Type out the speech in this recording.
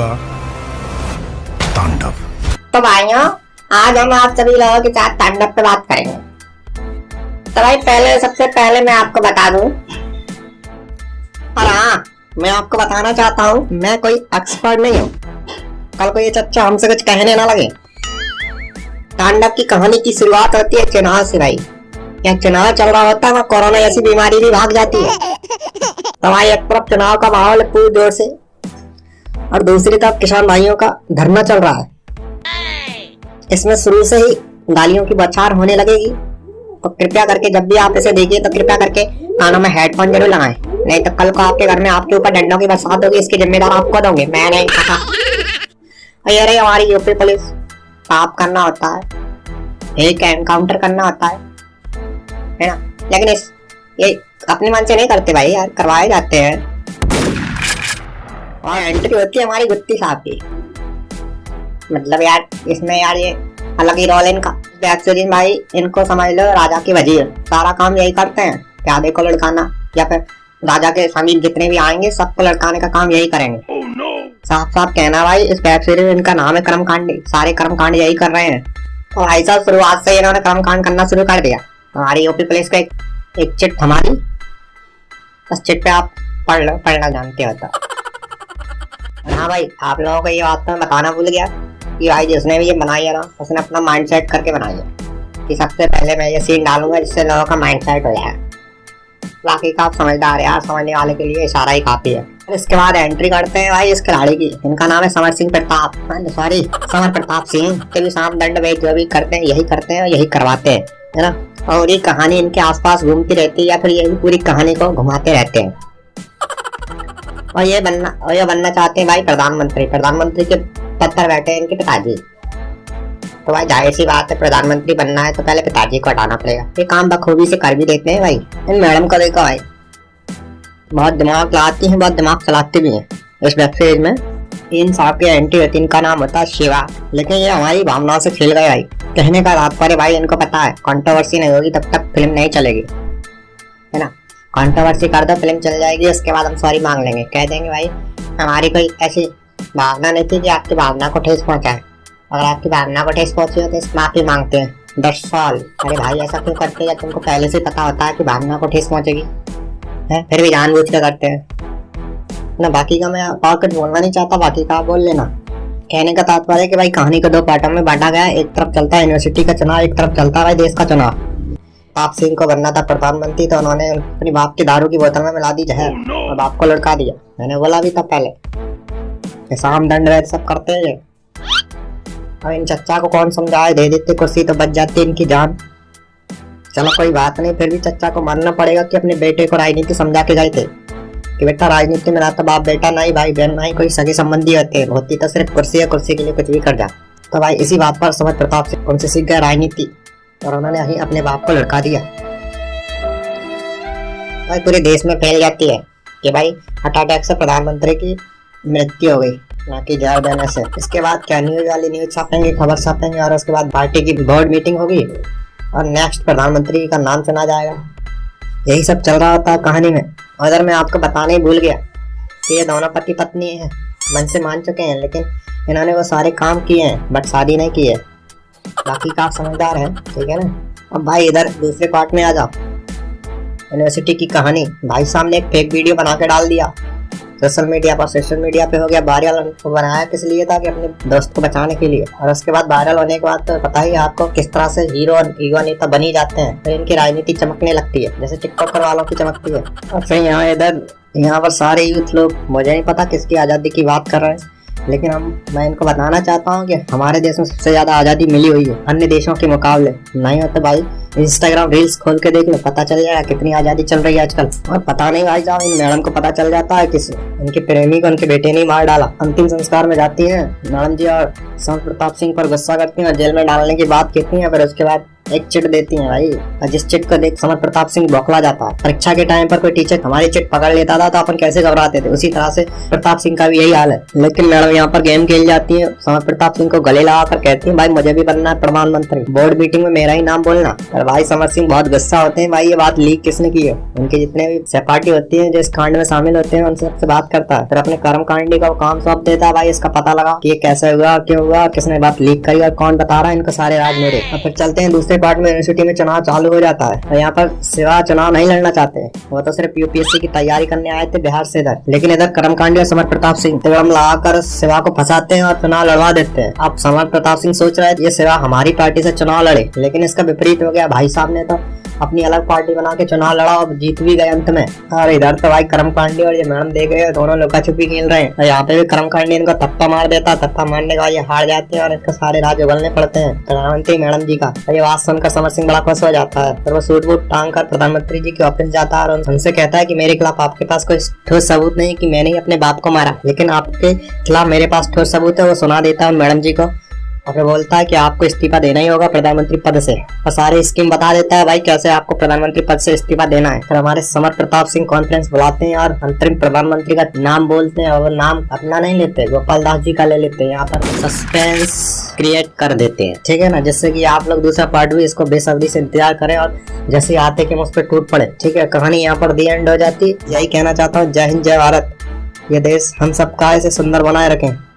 होगा तांडव। तो भाइयों, आज हम आप सभी लोगों के साथ तांडव पे बात करेंगे। तो भाई सबसे पहले मैं आपको बता दूं, और हाँ, मैं आपको बताना चाहता हूँ, मैं कोई एक्सपर्ट नहीं हूँ। कल को ये चच्चा हमसे कुछ कहने ना लगे। तांडव की कहानी की शुरुआत होती है चुनाव से भाई। क्या चुनाव चल रहा होता है, वहाँ कोरोना जैसी बीमारी भी भाग जाती है। तो भाई एक तरफ चुनाव का माहौल है पूरी जोर से, और दूसरी तरफ किसान भाइयों का धरना चल रहा है। इसमें शुरू से ही गालियों की बौछार होने लगेगी। तो कृपया करके जब भी आप इसे देखिए तो कृपया करके कानों में हेडफोन जरूर लगाएं, नहीं तो कल को आपके घर में आपके ऊपर डंडों की बरसात होगी। इसकी जिम्मेदार आपको दोगे, मैं नहीं कहा। ये रही हमारी यूपी पुलिस। पाप करना होता है, एक एनकाउंटर करना होता है ना, लेकिन ये अपने मन से नहीं करते भाई यार, करवाए जाते हैं। और एंट्री होती है हमारी गुत्ती साहब की। मतलब यार इसमें यार ये अलग ही रोल इनका। एक्चुअली भाई इनको समझ लो राजा की वजीर, सारा काम यही करते हैं, प्यादे को लड़काना, या फिर राजा के समीप जितने भी आएंगे सबको लड़काने का काम यही करेंगे। साफ साफ कहना भाई, इस वेब सीरीज में इनका नाम है कर्मकांडी। सारे कर्मकांड यही कर रहे हैं। और भाई साहब शुरुआत से इन्होंने कर्मकांड करना शुरू कर दिया। हमारी यूपी पुलिस का एक चिट हमारी, उस चिट पे आप पढ़ना जानते हो तो। हाँ भाई, आप लोगों को ये बात तो मैं बताना भूल गया कि भाई जिसने भी ये बनाई है ना, उसने अपना माइंड सेट करके बनाई है कि सबसे पहले मैं ये सीन डालूंगा जिससे लोगों का माइंड सेट हो जाए। बाकी का आप समझदार यार, समझने वाले के लिए इशारा ही काफी है। इसके बाद एंट्री करते हैं भाई इस खिलाड़ी की। इनका नाम है समर प्रताप सिंह। कभी साम दंड वेद जो भी करते हैं यही करते हैं और यही करवाते हैं, है ना। और ये कहानी इनके आसपास घूमती रहती है, या फिर यही पूरी कहानी को घुमाते रहते हैं। और ये बनना चाहते हैं भाई प्रधानमंत्री के पद पर बैठे हैं इनके पिताजी। तो भाई जाहिर सी बात है, प्रधानमंत्री बनना है तो पहले पिताजी को हटाना पड़ेगा। ये काम बखूबी से कर भी देते हैं भाई। इन मैडम को देखो भाई, बहुत दिमाग लगाती हैं, बहुत दिमाग चलाती भी हैं। इस वेब सीरीज में इन साहब की एंट्री होती है, इनका नाम होता है शिवा। लेकिन ये हमारी भावनाओं से खेल गए भाई। कहने का तात्पर्य भाई, इनको पता है कंट्रोवर्सी नहीं होगी तब तक फिल्म नहीं चलेगी, है ना। कंट्रोवर्सी कर दो फिल्म चल जाएगी, उसके बाद हम सॉरी मांग लेंगे, कह देंगे भाई हमारी कोई ऐसी भावना नहीं थी कि आपकी भावना को ठेस पहुंचाए। अगर आपकी भावना को ठेस पहुंची हो तो इस माफी मांगते हैं, दैट्स ऑल। अरे भाई ऐसा क्यों करते हैं जब तुमको पहले से पता होता है कि भावना को ठेस पहुंचेगी, है फिर भी जानबूझ के करते हैं ना। बाकी का मैं और कुछ बोलना नहीं चाहता, बाकी का आप बोल लेना। कहने का तात्पर्य है कि भाई कहानी को दो पार्टों में बांटा गया है। एक तरफ चलता है यूनिवर्सिटी का चुनाव, एक तरफ चलता है भाई देश का चुनाव। प्रताप सिंह को बनना था प्रधानमंत्री, तो उन्होंने अपनी बाप की दारू की बोतल में मिला दी जहर और बाप को लड़का दिया। मैंने बोला भी था पहले, साम दंड वैद सब करते हैं। अब इन चच्चा को कौन समझाए, दे देते कुर्सी तो बच जाती इनकी जान। चलो कोई बात नहीं, फिर भी चच्चा को मानना पड़ेगा कि अपने बेटे को राजनीति समझा के गए थे कि बेटा राजनीति में ना तो बाप बेटा, ना ही भाई बहन, ना ही कोई सगे संबंधी होते, होती तो सिर्फ कुर्सी है, कुर्सी के लिए कुछ भी कर जा। तो भाई इसी बात पर समर प्रताप सिंह उनसे सीख गए राजनीति, और उन्होंने ही अपने बाप को लड़का दिया। भाई पूरे देश में फैल जाती है कि भाई हार्ट अटैक से प्रधानमंत्री की मृत्यु हो गई, ना कि जहर देने से। इसके बाद क्या न्यूज वाली न्यूज छापेंगे, खबर छापेंगे, और उसके बाद पार्टी की बोर्ड मीटिंग होगी और नेक्स्ट प्रधानमंत्री का नाम चुना जाएगा। यही सब चल रहा होता है कहानी में। अगर मैं आपको बताने ही भूल गया कि ये दोनों पति पत्नी हैं, मन से मान चुके हैं, लेकिन इन्होंने वो सारे काम किए हैं बट शादी नहीं की है। बाकी का आप समझदार है, ठीक है ना। अब भाई इधर दूसरे पार्ट में आ जाओ, यूनिवर्सिटी की कहानी। भाई साहब ने एक फेक वीडियो बना के डाल दिया सोशल मीडिया पे हो गया वायरल। उनको बनाया किस लिए था कि अपने दोस्त को बचाने के लिए, और उसके बाद वायरल होने के बाद तो पता ही है आपको किस तरह से हीरो और ईगो नेता बनी जाते हैं। तो इनकी राजनीति चमकने लगती है जैसे टिकटॉकर वालों की चमकती है। और फिर यहाँ पर सारे यूथ लोग, मुझे नहीं पता किसकी आज़ादी की बात कर रहे हैं, लेकिन मैं इनको बताना चाहता हूँ कि हमारे देश में सबसे ज्यादा आज़ादी मिली हुई है अन्य देशों के मुकाबले। नहीं होता भाई, इंस्टाग्राम रील्स खोल के देख लो, पता चल जाएगा कितनी आज़ादी चल रही है आजकल। और पता नहीं भाई साहब, इन मैडम को पता चल जाता है कि इनके प्रेमी को उनके बेटे ने मार डाला। अंतिम संस्कार में जाती है मैडम जी और समर प्रताप सिंह पर गुस्सा करती हैं और जेल में डालने की बात कहती हैं, फिर उसके बाद एक चिट देती है भाई, और जिस चिट को देख समर प्रताप सिंह बौखला जाता है। परीक्षा के टाइम पर कोई टीचर हमारी चिट पकड़ लेता था तो अपन कैसे घबराते थे, उसी तरह से प्रताप सिंह का भी यही हाल है। लेकिन मैडम यहाँ पर गेम खेल जाती है, समर प्रताप सिंह को गले लगाकर कहती है भाई मुझे भी बनना है प्रधानमंत्री, बोर्ड मीटिंग में मेरा ही नाम बोलना। और भाई समर सिंह बहुत गुस्सा होते हैं, भाई ये बात लीक किसने की है। उनके जितने भी सहपाठी होती है जो इस कांड में शामिल होते हैं उनसे सबसे बात करता है, फिर अपने कर्म कांडी का काम सौंप देता है, भाई इसका पता लगा कि ये कैसे हुआ, क्यों हुआ, किसने बात लीक करी और कौन बता रहा है, इनको सारे राज मेरे। और फिर चलते हैं दूसरे पार्ट में, यूनिवर्सिटी में चुनाव चालू हो जाता है। और यहाँ पर शिवा चुनाव नहीं लड़ना चाहते, वो तो सिर्फ यूपीएससी की तैयारी करने आए थे बिहार से इधर। लेकिन इधर कर्मकांडी और समर प्रताप सिंह तिगड़म लगाकर शिवा को फंसाते हैं और चुनाव लड़वा देते हैं। अब समर प्रताप सिंह सोच रहे थे ये शिवा हमारी पार्टी से चुनाव लड़े, लेकिन इसका विपरीत हो गया। भाई साहब ने तो अपनी अलग पार्टी बना के चुनाव लड़ा और जीत भी गए अंत में। और इधर तो भाई कर्मकांडी और ये मैडम देख रहे हैं, दोनों लुका छुपी खेल रहे हैं। और यहाँ पे भी कर्मकांडी इनको थप्पा मार देता, थप्पा मारने के बाद ये हार जाते हैं और इनको सारे राज उगलने पड़ते हैं प्रधानमंत्री मैडम जी का। ये बात सुनकर समर सिंह बड़ा खुश हो जाता है, फिर वो सूट बूट टांग कर प्रधानमंत्री जी के ऑफिस जाता है और उनसे कहता है कि मेरे खिलाफ आपके पास कोई ठोस सबूत नहीं कि मैंने ही अपने बाप को मारा, लेकिन आपके खिलाफ मेरे पास ठोस सबूत है। वो सुना देता है मैडम जी को और फिर बोलता है कि आपको इस्तीफा देना ही होगा प्रधानमंत्री पद से, और सारी स्कीम बता देता है भाई कैसे आपको प्रधानमंत्री पद से इस्तीफा देना है। फिर हमारे समर प्रताप सिंह कॉन्फ्रेंस बुलाते हैं और अंतरिम प्रधानमंत्री का नाम बोलते हैं, और वो नाम अपना नहीं लेते, गोपाल दास जी का ले लेते हैं। यहाँ पर सस्पेंस क्रिएट कर देते हैं, ठीक है ना, जिससे कि आप लोग दूसरा पार्ट भी इसको बेसब्री से इंतजार करें और जैसे आते कि उस पर टूट पड़े। ठीक है, कहानी यहाँ पर दी एंड हो जाती। यही कहना चाहता हूँ, जय हिंद जय भारत, ये देश हम सबका ऐसे सुंदर बनाए रखें।